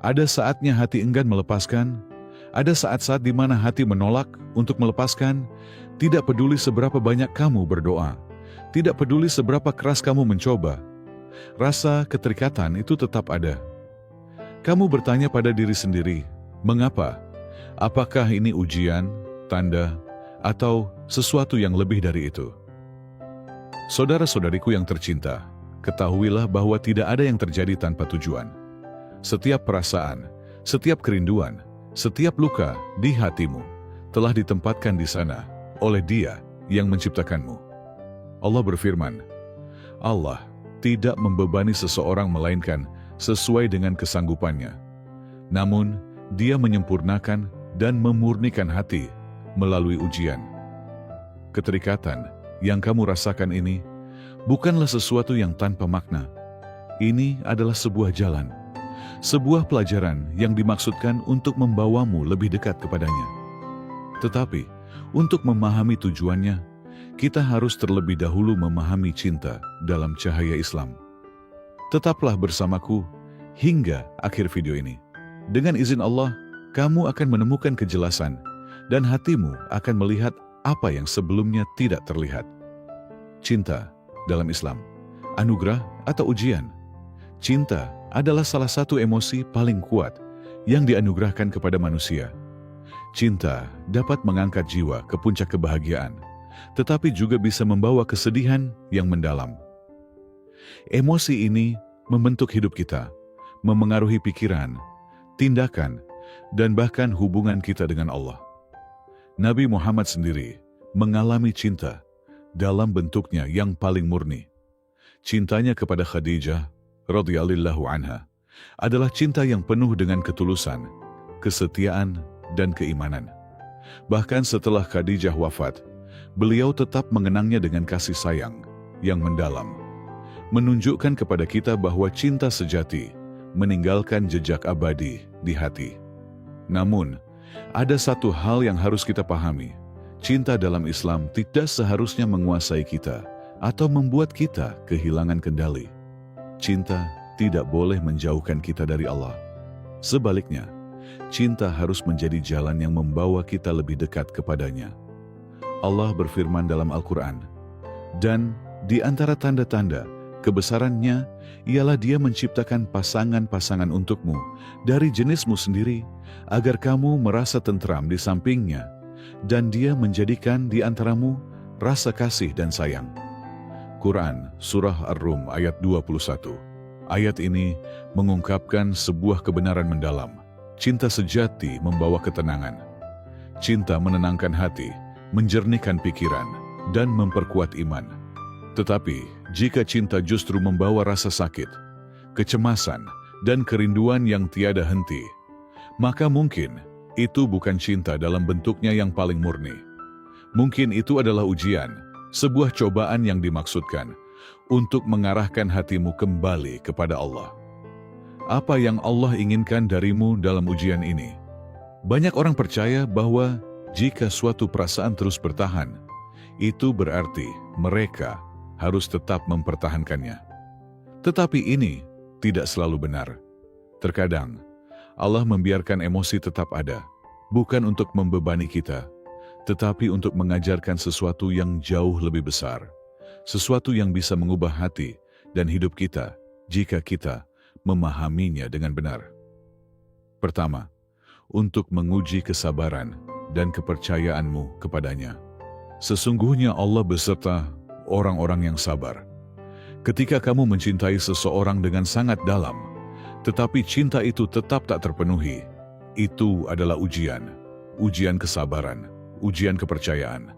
Ada saatnya hati enggan melepaskan, ada saat-saat di mana hati menolak untuk melepaskan. Tidak peduli seberapa banyak kamu berdoa, tidak peduli seberapa keras kamu mencoba, rasa keterikatan itu tetap ada. Kamu bertanya pada diri sendiri, mengapa? Apakah ini ujian, tanda, atau sesuatu yang lebih dari itu? Saudara-saudariku yang tercinta, ketahuilah bahwa tidak ada yang terjadi tanpa tujuan. Setiap perasaan, setiap kerinduan, setiap luka di hatimu telah ditempatkan di sana oleh Dia yang menciptakanmu. Allah berfirman, Allah tidak membebani seseorang melainkan sesuai dengan kesanggupannya. Namun, Dia menyempurnakan dan memurnikan hati melalui ujian. Keterikatan yang kamu rasakan ini bukanlah sesuatu yang tanpa makna. Ini adalah sebuah jalan, sebuah pelajaran yang dimaksudkan untuk membawamu lebih dekat kepadanya. Tetapi, untuk memahami tujuannya, kita harus terlebih dahulu memahami cinta dalam cahaya Islam. Tetaplah bersamaku hingga akhir video ini. Dengan izin Allah, kamu akan menemukan kejelasan dan hatimu akan melihat apa yang sebelumnya tidak terlihat. Cinta dalam Islam, anugerah atau ujian? Cinta adalah salah satu emosi paling kuat yang dianugerahkan kepada manusia. Cinta dapat mengangkat jiwa ke puncak kebahagiaan, tetapi juga bisa membawa kesedihan yang mendalam. Emosi ini membentuk hidup kita, memengaruhi pikiran, tindakan, dan bahkan hubungan kita dengan Allah. Nabi Muhammad sendiri mengalami cinta dalam bentuknya yang paling murni. Cintanya kepada Khadijah radhiyallahu anha adalah cinta yang penuh dengan ketulusan, kesetiaan, dan keimanan. Bahkan setelah Khadijah wafat, beliau tetap mengenangnya dengan kasih sayang yang mendalam, menunjukkan kepada kita bahwa cinta sejati meninggalkan jejak abadi di hati. Namun, ada satu hal yang harus kita pahami. Cinta dalam Islam tidak seharusnya menguasai kita atau membuat kita kehilangan kendali. Cinta tidak boleh menjauhkan kita dari Allah. Sebaliknya, cinta harus menjadi jalan yang membawa kita lebih dekat kepadanya. Allah berfirman dalam Al-Quran, dan di antara tanda-tanda kebesarannya ialah Dia menciptakan pasangan-pasangan untukmu dari jenismu sendiri, agar kamu merasa tentram di sampingnya, dan Dia menjadikan di antaramu rasa kasih dan sayang. Quran Surah Ar-Rum ayat 21. Ayat ini mengungkapkan sebuah kebenaran mendalam. Cinta sejati membawa ketenangan. Cinta menenangkan hati, menjernihkan pikiran, dan memperkuat iman. Tetapi, jika cinta justru membawa rasa sakit, kecemasan, dan kerinduan yang tiada henti, maka mungkin itu bukan cinta dalam bentuknya yang paling murni. Mungkin itu adalah ujian, sebuah cobaan yang dimaksudkan untuk mengarahkan hatimu kembali kepada Allah. Apa yang Allah inginkan darimu dalam ujian ini? Banyak orang percaya bahwa jika suatu perasaan terus bertahan, itu berarti mereka harus tetap mempertahankannya. Tetapi ini tidak selalu benar. Terkadang, Allah membiarkan emosi tetap ada, bukan untuk membebani kita, tetapi untuk mengajarkan sesuatu yang jauh lebih besar, sesuatu yang bisa mengubah hati dan hidup kita jika kita memahaminya dengan benar. Pertama, untuk menguji kesabaran dan kepercayaanmu kepadanya. Sesungguhnya Allah beserta orang-orang yang sabar. Ketika kamu mencintai seseorang dengan sangat dalam, tetapi cinta itu tetap tak terpenuhi, itu adalah ujian, ujian kesabaran, ujian kepercayaan.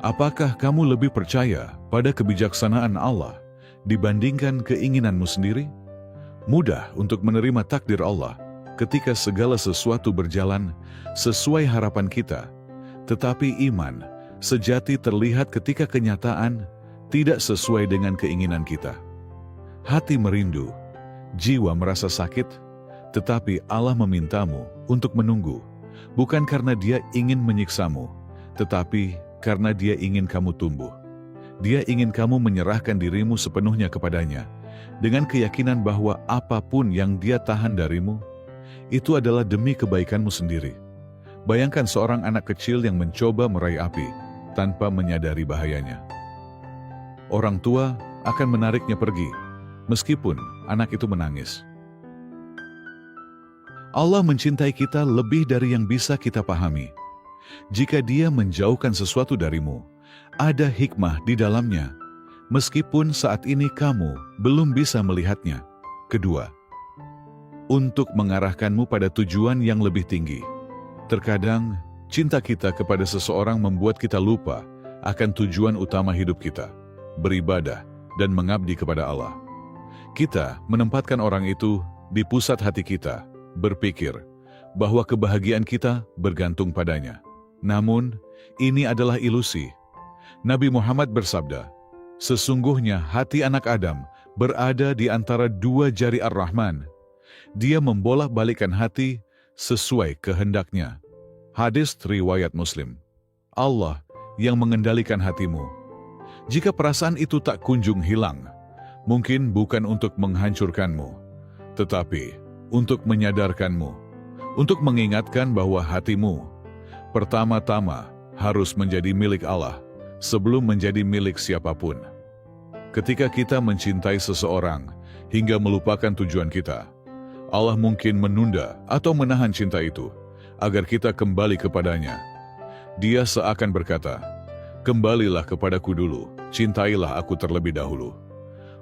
Apakah kamu lebih percaya pada kebijaksanaan Allah dibandingkan keinginanmu sendiri? Mudah untuk menerima takdir Allah ketika segala sesuatu berjalan sesuai harapan kita, tetapi iman sejati terlihat ketika kenyataan tidak sesuai dengan keinginan kita. Hati merindu, jiwa merasa sakit, tetapi Allah memintamu untuk menunggu, bukan karena Dia ingin menyiksamu, tetapi karena Dia ingin kamu tumbuh. Dia ingin kamu menyerahkan dirimu sepenuhnya kepadanya, dengan keyakinan bahwa apapun yang Dia tahan darimu, itu adalah demi kebaikanmu sendiri. Bayangkan seorang anak kecil yang mencoba meraih api tanpa menyadari bahayanya. Orang tua akan menariknya pergi, meskipun anak itu menangis. Allah mencintai kita lebih dari yang bisa kita pahami. Jika Dia menjauhkan sesuatu darimu, ada hikmah di dalamnya, meskipun saat ini kamu belum bisa melihatnya. Kedua, untuk mengarahkanmu pada tujuan yang lebih tinggi. Terkadang, cinta kita kepada seseorang membuat kita lupa akan tujuan utama hidup kita, beribadah dan mengabdi kepada Allah. Kita menempatkan orang itu di pusat hati kita, berpikir bahwa kebahagiaan kita bergantung padanya. Namun, ini adalah ilusi. Nabi Muhammad bersabda, "Sesungguhnya hati anak Adam berada di antara dua jari Ar-Rahman. Dia membolak-balikkan hati sesuai kehendaknya." Hadis riwayat Muslim. Allah yang mengendalikan hatimu. Jika perasaan itu tak kunjung hilang, mungkin bukan untuk menghancurkanmu, tetapi untuk menyadarkanmu, untuk mengingatkan bahwa hatimu pertama-tama harus menjadi milik Allah sebelum menjadi milik siapapun. Ketika kita mencintai seseorang hingga melupakan tujuan kita, Allah mungkin menunda atau menahan cinta itu agar kita kembali kepadanya. Dia seakan berkata, "Kembalilah kepadaku dulu, cintailah aku terlebih dahulu.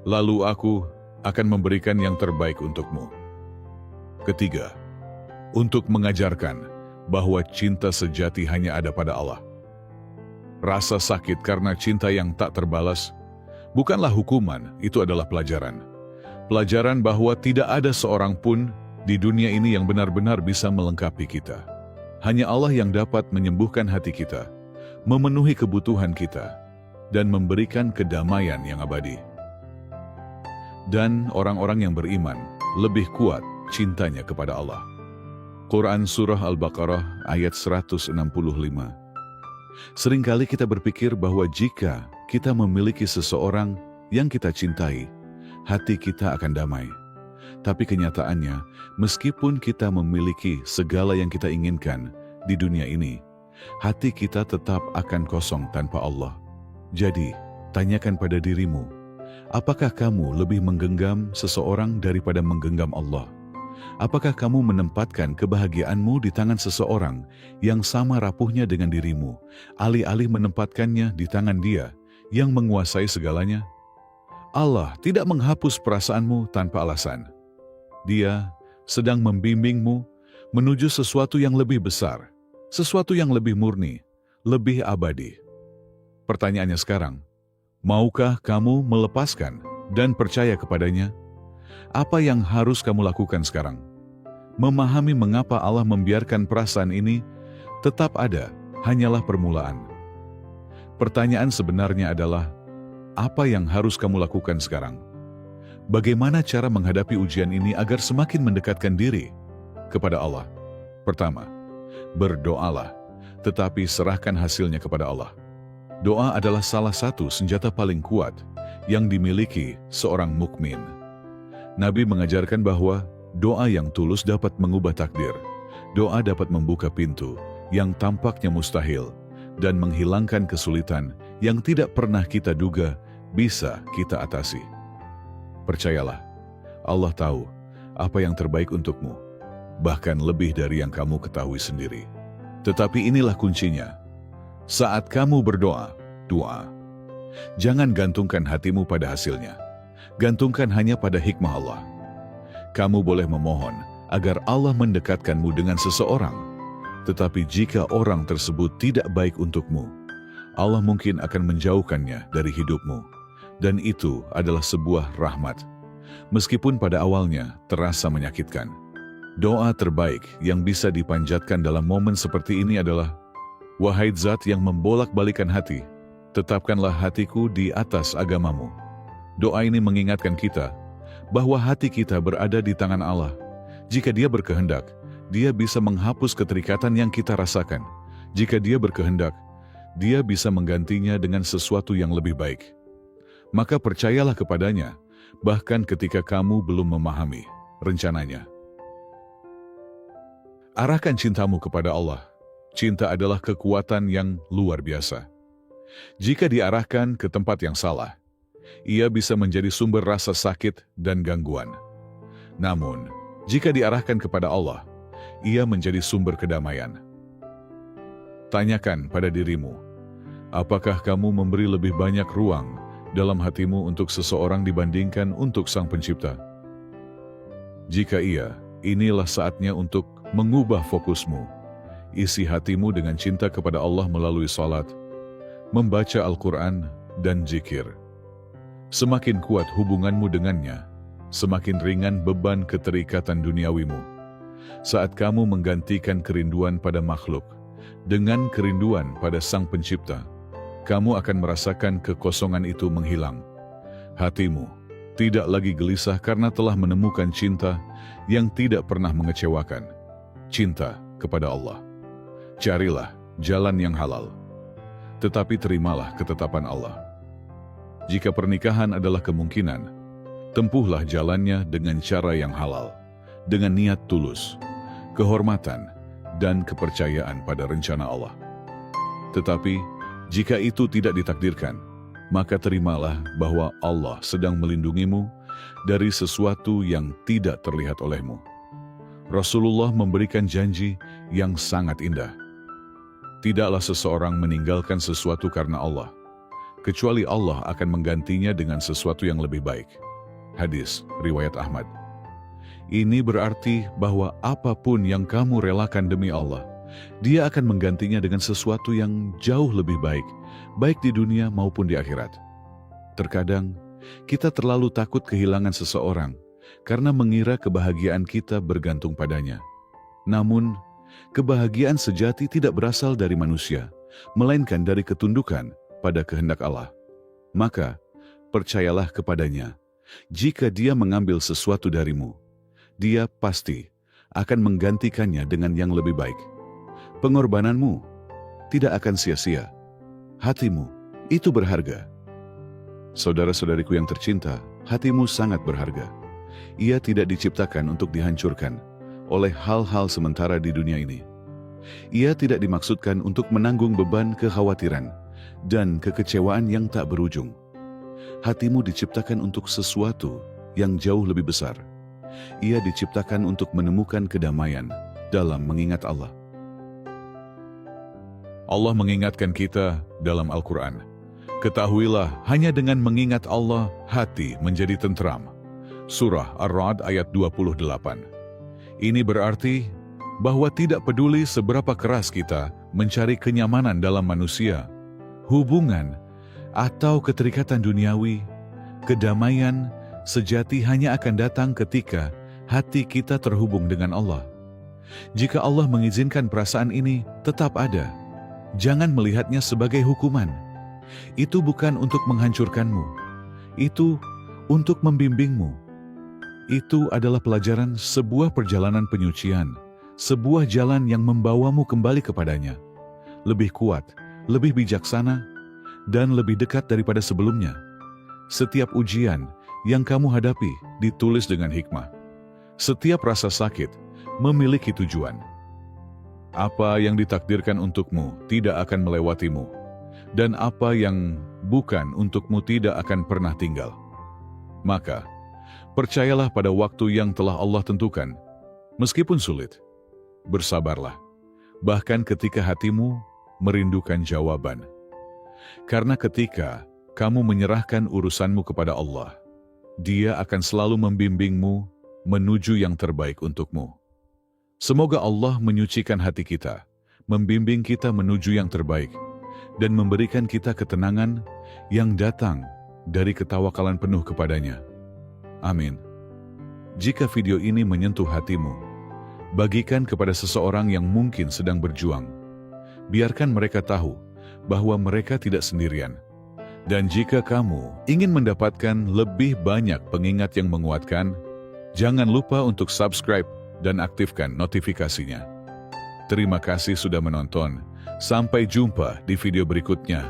Lalu aku akan memberikan yang terbaik untukmu." Ketiga, untuk mengajarkan bahwa cinta sejati hanya ada pada Allah. Rasa sakit karena cinta yang tak terbalas bukanlah hukuman, itu adalah pelajaran. Pelajaran bahwa tidak ada seorang pun di dunia ini yang benar-benar bisa melengkapi kita. Hanya Allah yang dapat menyembuhkan hati kita, memenuhi kebutuhan kita, dan memberikan kedamaian yang abadi. Dan orang-orang yang beriman lebih kuat cintanya kepada Allah. Quran Surah Al-Baqarah ayat 165. Seringkali kita berpikir bahwa jika kita memiliki seseorang yang kita cintai, hati kita akan damai. Tapi kenyataannya, meskipun kita memiliki segala yang kita inginkan di dunia ini, hati kita tetap akan kosong tanpa Allah. Jadi, tanyakan pada dirimu, apakah kamu lebih menggenggam seseorang daripada menggenggam Allah? Apakah kamu menempatkan kebahagiaanmu di tangan seseorang yang sama rapuhnya dengan dirimu, alih-alih menempatkannya di tangan Dia yang menguasai segalanya? Allah tidak menghapus perasaanmu tanpa alasan. Dia sedang membimbingmu menuju sesuatu yang lebih besar, sesuatu yang lebih murni, lebih abadi. Pertanyaannya sekarang, maukah kamu melepaskan dan percaya kepadanya? Apa yang harus kamu lakukan sekarang? Memahami mengapa Allah membiarkan perasaan ini tetap ada, hanyalah permulaan. Pertanyaan sebenarnya adalah, apa yang harus kamu lakukan sekarang? Bagaimana cara menghadapi ujian ini agar semakin mendekatkan diri kepada Allah? Pertama, berdoalah, tetapi serahkan hasilnya kepada Allah. Doa adalah salah satu senjata paling kuat yang dimiliki seorang mukmin. Nabi mengajarkan bahwa doa yang tulus dapat mengubah takdir. Doa dapat membuka pintu yang tampaknya mustahil dan menghilangkan kesulitan yang tidak pernah kita duga bisa kita atasi. Percayalah, Allah tahu apa yang terbaik untukmu, bahkan lebih dari yang kamu ketahui sendiri. Tetapi inilah kuncinya. Saat kamu berdoa, jangan gantungkan hatimu pada hasilnya. Gantungkan hanya pada hikmah Allah. Kamu boleh memohon agar Allah mendekatkanmu dengan seseorang, tetapi jika orang tersebut tidak baik untukmu, Allah mungkin akan menjauhkannya dari hidupmu, dan itu adalah sebuah rahmat, meskipun pada awalnya terasa menyakitkan. Doa terbaik yang bisa dipanjatkan dalam momen seperti ini adalah, "Wahai Zat yang membolak-balikan hati, tetapkanlah hatiku di atas agamamu." Doa ini mengingatkan kita bahwa hati kita berada di tangan Allah. Jika Dia berkehendak, Dia bisa menghapus keterikatan yang kita rasakan. Jika Dia berkehendak, Dia bisa menggantinya dengan sesuatu yang lebih baik. Maka percayalah kepadanya, bahkan ketika kamu belum memahami rencananya. Arahkan cintamu kepada Allah. Cinta adalah kekuatan yang luar biasa. Jika diarahkan ke tempat yang salah, ia bisa menjadi sumber rasa sakit dan gangguan. Namun, jika diarahkan kepada Allah, ia menjadi sumber kedamaian. Tanyakan pada dirimu, apakah kamu memberi lebih banyak ruang dalam hatimu untuk seseorang dibandingkan untuk Sang Pencipta? Jika iya, inilah saatnya untuk mengubah fokusmu. Isi hatimu dengan cinta kepada Allah melalui salat, membaca Al-Quran, dan zikir. Semakin kuat hubunganmu dengannya, semakin ringan beban keterikatan duniawimu. Saat kamu menggantikan kerinduan pada makhluk dengan kerinduan pada Sang Pencipta, kamu akan merasakan kekosongan itu menghilang. Hatimu tidak lagi gelisah karena telah menemukan cinta yang tidak pernah mengecewakan. Cinta kepada Allah. Carilah jalan yang halal, tetapi terimalah ketetapan Allah. Jika pernikahan adalah kemungkinan, tempuhlah jalannya dengan cara yang halal, dengan niat tulus, kehormatan, dan kepercayaan pada rencana Allah. Tetapi, jika itu tidak ditakdirkan, maka terimalah bahwa Allah sedang melindungimu dari sesuatu yang tidak terlihat olehmu. Rasulullah memberikan janji yang sangat indah. Tidaklah seseorang meninggalkan sesuatu karena Allah, kecuali Allah akan menggantinya dengan sesuatu yang lebih baik. Hadis riwayat Ahmad. Ini berarti bahwa apapun yang kamu relakan demi Allah, Dia akan menggantinya dengan sesuatu yang jauh lebih baik, baik di dunia maupun di akhirat. Terkadang, kita terlalu takut kehilangan seseorang karena mengira kebahagiaan kita bergantung padanya. Namun, kebahagiaan sejati tidak berasal dari manusia, melainkan dari ketundukan pada kehendak Allah. Maka, percayalah kepadanya. Jika Dia mengambil sesuatu darimu, Dia pasti akan menggantikannya dengan yang lebih baik. Pengorbananmu tidak akan sia-sia. Hatimu itu berharga. Saudara-saudariku yang tercinta, hatimu sangat berharga. Ia tidak diciptakan untuk dihancurkan oleh hal-hal sementara di dunia ini. Ia tidak dimaksudkan untuk menanggung beban kekhawatiran dan kekecewaan yang tak berujung. Hatimu diciptakan untuk sesuatu yang jauh lebih besar. Ia diciptakan untuk menemukan kedamaian dalam mengingat Allah. Allah mengingatkan kita dalam Al-Quran. Ketahuilah, hanya dengan mengingat Allah, hati menjadi tentram. Surah Ar-Ra'd ayat 28. Ini berarti bahwa tidak peduli seberapa keras kita mencari kenyamanan dalam manusia, hubungan, atau keterikatan duniawi, kedamaian sejati hanya akan datang ketika hati kita terhubung dengan Allah. Jika Allah mengizinkan perasaan ini tetap ada, jangan melihatnya sebagai hukuman. Itu bukan untuk menghancurkanmu. Itu untuk membimbingmu. Itu adalah pelajaran sebuah perjalanan penyucian, sebuah jalan yang membawamu kembali kepadanya. Lebih kuat, lebih bijaksana, dan lebih dekat daripada sebelumnya. Setiap ujian yang kamu hadapi ditulis dengan hikmah. Setiap rasa sakit memiliki tujuan. Apa yang ditakdirkan untukmu tidak akan melewatimu, dan apa yang bukan untukmu tidak akan pernah tinggal. Maka, percayalah pada waktu yang telah Allah tentukan. Meskipun sulit, bersabarlah, bahkan ketika hatimu merindukan jawaban. Karena ketika kamu menyerahkan urusanmu kepada Allah, Dia akan selalu membimbingmu menuju yang terbaik untukmu. Semoga Allah menyucikan hati kita, membimbing kita menuju yang terbaik, dan memberikan kita ketenangan yang datang dari ketawakalan penuh kepadanya. Amin. Jika video ini menyentuh hatimu, bagikan kepada seseorang yang mungkin sedang berjuang. Biarkan mereka tahu bahwa mereka tidak sendirian. Dan jika kamu ingin mendapatkan lebih banyak pengingat yang menguatkan, jangan lupa untuk subscribe dan aktifkan notifikasinya. Terima kasih sudah menonton. Sampai jumpa di video berikutnya.